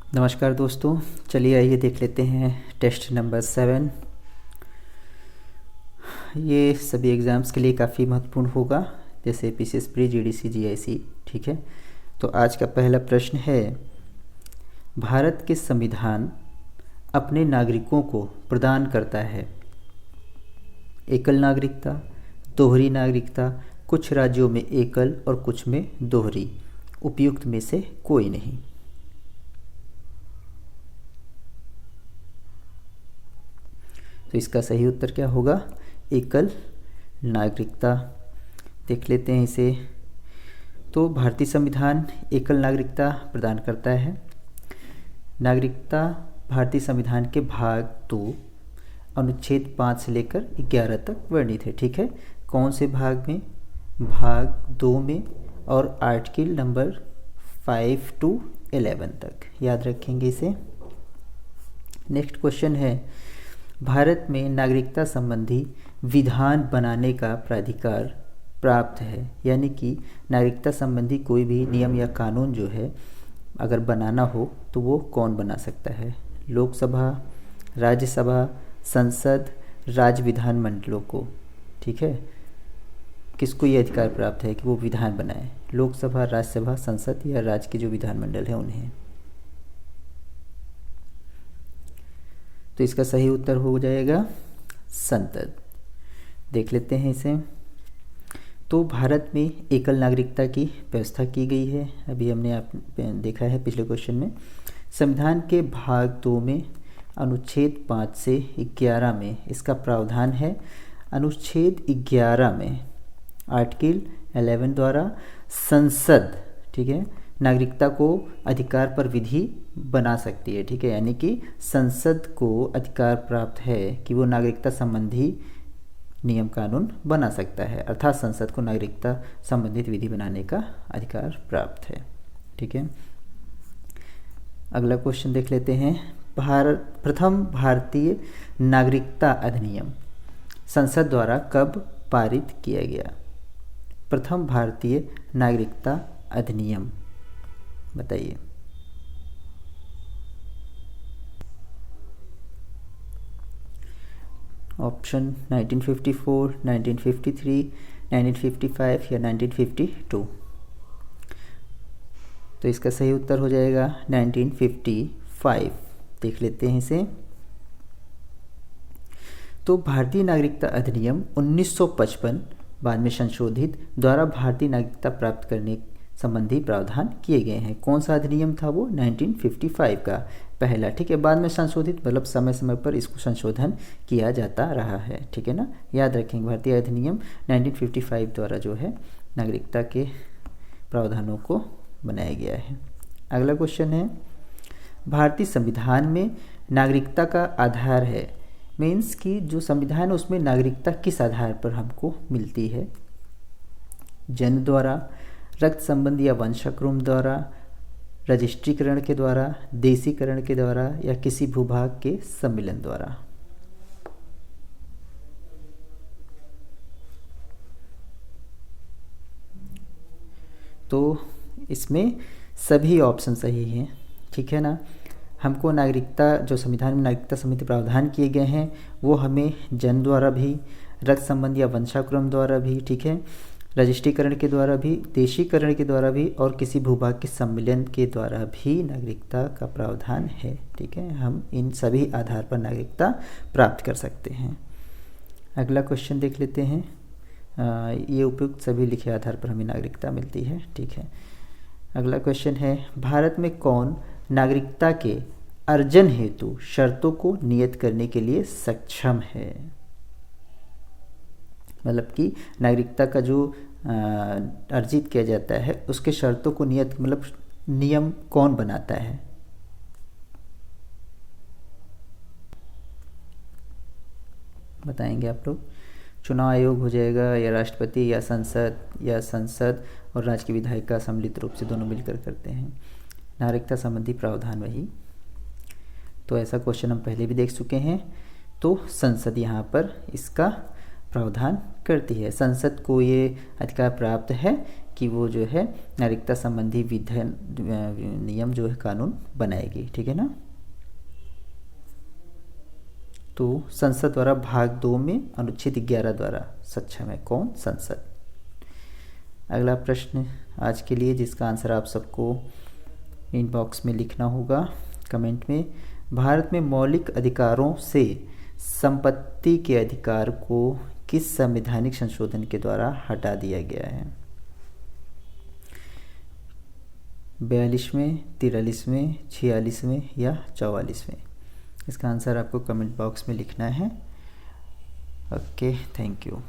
नमस्कार दोस्तों, चलिए आइए देख लेते हैं टेस्ट नंबर 7। ये सभी एग्ज़ाम्स के लिए काफ़ी महत्वपूर्ण होगा, जैसे पीसीएस प्री, जीडीसी, जीआईसी। ठीक है, तो आज का पहला प्रश्न है, भारत के संविधान अपने नागरिकों को प्रदान करता है एकल नागरिकता, दोहरी नागरिकता, कुछ राज्यों में एकल और कुछ में दोहरी, उपयुक्त में से कोई नहीं। तो इसका सही उत्तर क्या होगा? एकल नागरिकता। देख लेते हैं इसे। तो भारतीय संविधान एकल नागरिकता प्रदान करता है। नागरिकता भारतीय संविधान के भाग 2 अनुच्छेद 5 से लेकर 11 तक वर्णित है। ठीक है, कौन से भाग में? भाग 2 में, और आर्टिकल नंबर 5 to 11 तक याद रखेंगे इसे। नेक्स्ट क्वेश्चन है, भारत में नागरिकता संबंधी विधान बनाने का प्राधिकार प्राप्त है, यानी कि नागरिकता संबंधी कोई भी नियम या कानून जो है अगर बनाना हो तो वो कौन बना सकता है? लोकसभा, राज्यसभा, संसद, राज्य विधानमंडलों को। ठीक है, किसको ये अधिकार प्राप्त है कि वो विधान बनाए? लोकसभा, राज्यसभा, संसद या राज्य के जो विधानमंडल है उन्हें। तो इसका सही उत्तर हो जाएगा संसद। देख लेते हैं इसे। तो भारत में एकल नागरिकता की व्यवस्था की गई है, अभी हमने आप देखा है पिछले क्वेश्चन में। संविधान के भाग 2 में अनुच्छेद 5 से 11 में इसका प्रावधान है। अनुच्छेद 11 में आर्टिकल 11 द्वारा संसद, ठीक है, नागरिकता को अधिकार पर विधि बना सकती है। ठीक है, यानी कि संसद को अधिकार प्राप्त है कि वो नागरिकता संबंधी नियम कानून बना सकता है, अर्थात संसद को नागरिकता संबंधित विधि बनाने का अधिकार प्राप्त है। ठीक है, अगला क्वेश्चन देख लेते हैं। प्रथम भारतीय नागरिकता अधिनियम संसद द्वारा कब पारित किया गया? प्रथम भारतीय नागरिकता अधिनियम बताइए। ऑप्शन 1954, 1953, 1955 या 1952। तो इसका सही उत्तर हो जाएगा 1955। देख लेते हैं इसे। तो भारतीय नागरिकता अधिनियम 1955 बाद में संशोधित द्वारा भारतीय नागरिकता प्राप्त करने संबंधी प्रावधान किए गए हैं। कौन सा अधिनियम था वो? 1955 का पहला। ठीक है, बाद में संशोधित, मतलब समय समय पर इसको संशोधन किया जाता रहा है। ठीक है ना, याद रखेंगे भारतीय अधिनियम 1955 द्वारा जो है नागरिकता के प्रावधानों को बनाया गया है। अगला क्वेश्चन है, भारतीय संविधान में नागरिकता का आधार है, मीन्स कि जो संविधान है उसमें नागरिकता किस आधार पर हमको मिलती है? जन्म द्वारा, रक्त संबंध या वंशाक्रम द्वारा, रजिस्ट्रीकरण के द्वारा, देशीकरण के द्वारा या किसी भूभाग के सम्मिलन द्वारा। तो इसमें सभी ऑप्शन सही हैं। ठीक है ना, हमको नागरिकता, जो संविधान में नागरिकता संबंधी प्रावधान किए गए हैं वो हमें जन्म द्वारा भी, रक्त संबंध या वंशाक्रम द्वारा भी, ठीक है, रजिस्ट्रीकरण के द्वारा भी, देशीकरण के द्वारा भी और किसी भूभाग के सम्मिलन के द्वारा भी नागरिकता का प्रावधान है। ठीक है, हम इन सभी आधार पर नागरिकता प्राप्त कर सकते हैं। अगला क्वेश्चन देख लेते हैं। ये उपयुक्त सभी लिखे आधार पर हमें नागरिकता मिलती है। ठीक है, अगला क्वेश्चन है, भारत में कौन नागरिकता के अर्जन हेतु शर्तों को नियत करने के लिए सक्षम है? मतलब कि नागरिकता का जो अर्जित किया जाता है उसके शर्तों को नियत, मतलब नियम कौन बनाता है? बताएंगे आप लोग। चुनाव आयोग हो जाएगा, या राष्ट्रपति, या संसद और राज्य की विधायिका सम्मिलित रूप से दोनों मिलकर करते हैं नागरिकता संबंधी प्रावधान वही। तो ऐसा क्वेश्चन हम पहले भी देख चुके हैं। तो संसद यहाँ पर इसका प्रावधान करती है। संसद को ये अधिकार प्राप्त है कि वो जो है नागरिकता संबंधी विधान नियम जो है कानून बनाएगी, ठीक है ना। तो संसद द्वारा भाग 2 में अनुच्छेद 11 द्वारा सक्षम है कौन? संसद। अगला प्रश्न आज के लिए जिसका आंसर आप सबको इनबॉक्स में लिखना होगा कमेंट में। भारत में मौलिक अधिकारों से संपत्ति के अधिकार को किस संवैधानिक संशोधन के द्वारा हटा दिया गया है? 42वें, 43वें, 46वें या 44वें? इसका आंसर आपको कमेंट बॉक्स में लिखना है। Okay, thank you.